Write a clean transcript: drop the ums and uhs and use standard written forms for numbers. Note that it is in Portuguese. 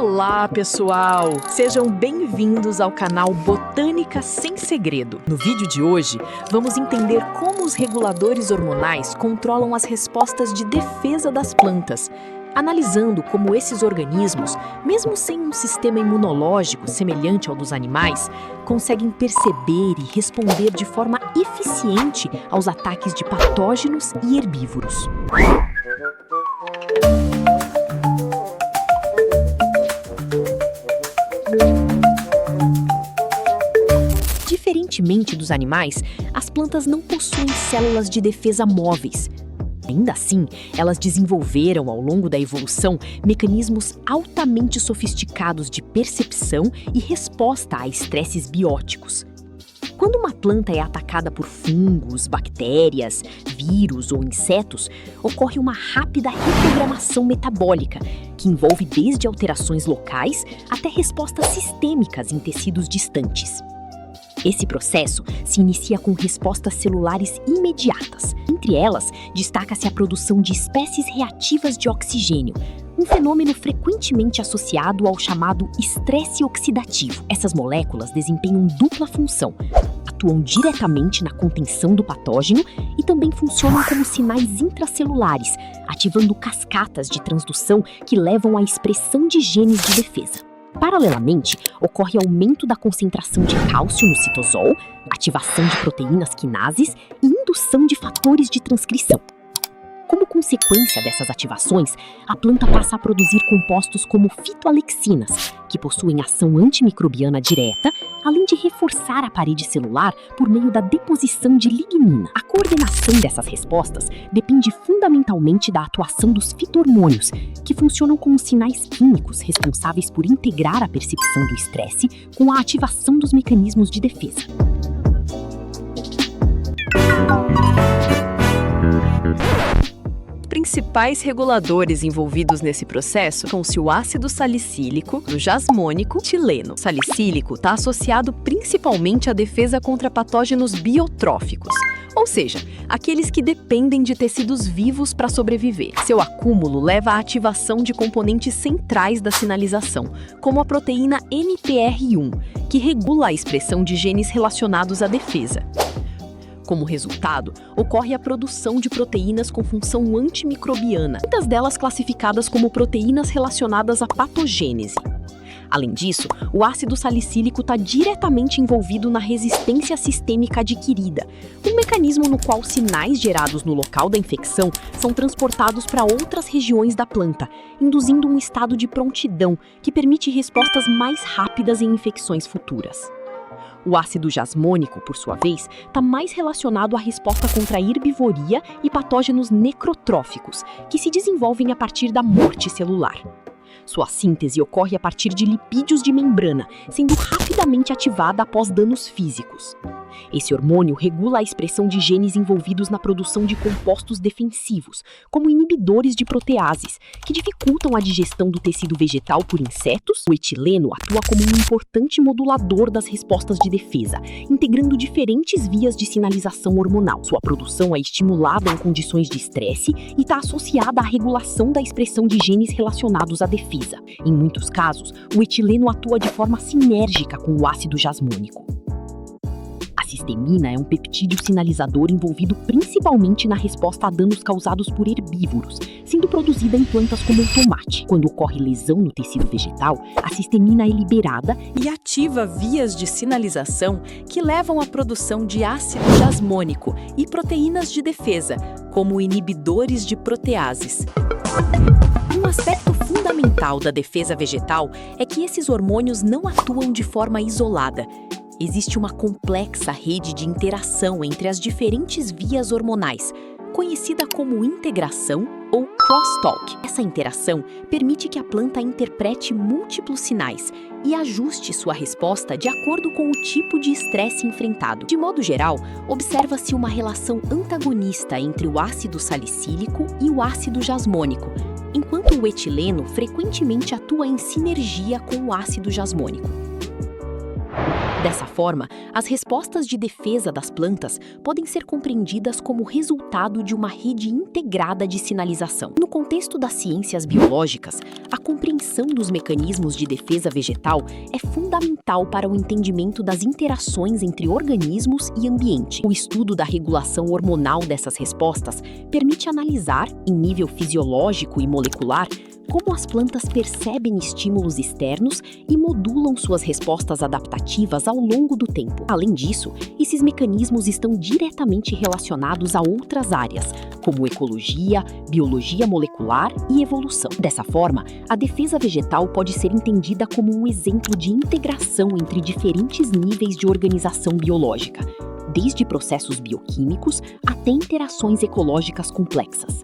Olá, pessoal! Sejam bem-vindos ao canal Botânica Sem Segredo. No vídeo de hoje, vamos entender como os reguladores hormonais controlam as respostas de defesa das plantas, analisando como esses organismos, mesmo sem um sistema imunológico semelhante ao dos animais, conseguem perceber e responder de forma eficiente aos ataques de patógenos e herbívoros. Diferentemente dos animais, as plantas não possuem células de defesa móveis. Ainda assim, elas desenvolveram ao longo da evolução mecanismos altamente sofisticados de percepção e resposta a estresses bióticos. Quando uma planta é atacada por fungos, bactérias, vírus ou insetos, ocorre uma rápida reprogramação metabólica, que envolve desde alterações locais até respostas sistêmicas em tecidos distantes. Esse processo se inicia com respostas celulares imediatas. Entre elas, destaca-se a produção de espécies reativas de oxigênio, um fenômeno frequentemente associado ao chamado estresse oxidativo. Essas moléculas desempenham dupla função. Atuam diretamente na contenção do patógeno e também funcionam como sinais intracelulares, ativando cascatas de transdução que levam à expressão de genes de defesa. Paralelamente, ocorre aumento da concentração de cálcio no citosol, ativação de proteínas quinases e indução de fatores de transcrição. Como consequência dessas ativações, a planta passa a produzir compostos como fitoalexinas, que possuem ação antimicrobiana direta, além de reforçar a parede celular por meio da deposição de lignina. A coordenação dessas respostas depende fundamentalmente da atuação dos fito-hormônios, que funcionam como sinais químicos responsáveis por integrar a percepção do estresse com a ativação dos mecanismos de defesa. Os principais reguladores envolvidos nesse processo são-se o ácido salicílico, o jasmônico e o etileno. O salicílico está associado principalmente à defesa contra patógenos biotróficos, ou seja, aqueles que dependem de tecidos vivos para sobreviver. Seu acúmulo leva à ativação de componentes centrais da sinalização, como a proteína NPR1, que regula a expressão de genes relacionados à defesa. Como resultado, ocorre a produção de proteínas com função antimicrobiana, muitas delas classificadas como proteínas relacionadas à patogênese. Além disso, o ácido salicílico está diretamente envolvido na resistência sistêmica adquirida, um mecanismo no qual sinais gerados no local da infecção são transportados para outras regiões da planta, induzindo um estado de prontidão que permite respostas mais rápidas em infecções futuras. O ácido jasmônico, por sua vez, está mais relacionado à resposta contra a herbivoria e patógenos necrotróficos, que se desenvolvem a partir da morte celular. Sua síntese ocorre a partir de lipídios de membrana, sendo rapidamente ativada após danos físicos. Esse hormônio regula a expressão de genes envolvidos na produção de compostos defensivos, como inibidores de proteases, que dificultam a digestão do tecido vegetal por insetos. O etileno atua como um importante modulador das respostas de defesa, integrando diferentes vias de sinalização hormonal. Sua produção é estimulada em condições de estresse e está associada à regulação da expressão de genes relacionados à defesa. Em muitos casos, o etileno atua de forma sinérgica com o ácido jasmônico. A cistemina é um peptídeo sinalizador envolvido principalmente na resposta a danos causados por herbívoros, sendo produzida em plantas como o tomate. Quando ocorre lesão no tecido vegetal, a cistemina é liberada e ativa vias de sinalização que levam à produção de ácido jasmônico e proteínas de defesa, como inibidores de proteases. Um aspecto fundamental da defesa vegetal é que esses hormônios não atuam de forma isolada. Existe uma complexa rede de interação entre as diferentes vias hormonais, conhecida como integração ou crosstalk. Essa interação permite que a planta interprete múltiplos sinais e ajuste sua resposta de acordo com o tipo de estresse enfrentado. De modo geral, observa-se uma relação antagonista entre o ácido salicílico e o ácido jasmônico, enquanto o etileno frequentemente atua em sinergia com o ácido jasmônico. Dessa forma, as respostas de defesa das plantas podem ser compreendidas como resultado de uma rede integrada de sinalização. No contexto das ciências biológicas, a compreensão dos mecanismos de defesa vegetal é fundamental para o entendimento das interações entre organismos e ambiente. O estudo da regulação hormonal dessas respostas permite analisar, em nível fisiológico e molecular, como as plantas percebem estímulos externos e modulam suas respostas adaptativas ao longo do tempo. Além disso, esses mecanismos estão diretamente relacionados a outras áreas, como ecologia, biologia molecular e evolução. Dessa forma, a defesa vegetal pode ser entendida como um exemplo de integração entre diferentes níveis de organização biológica, desde processos bioquímicos até interações ecológicas complexas.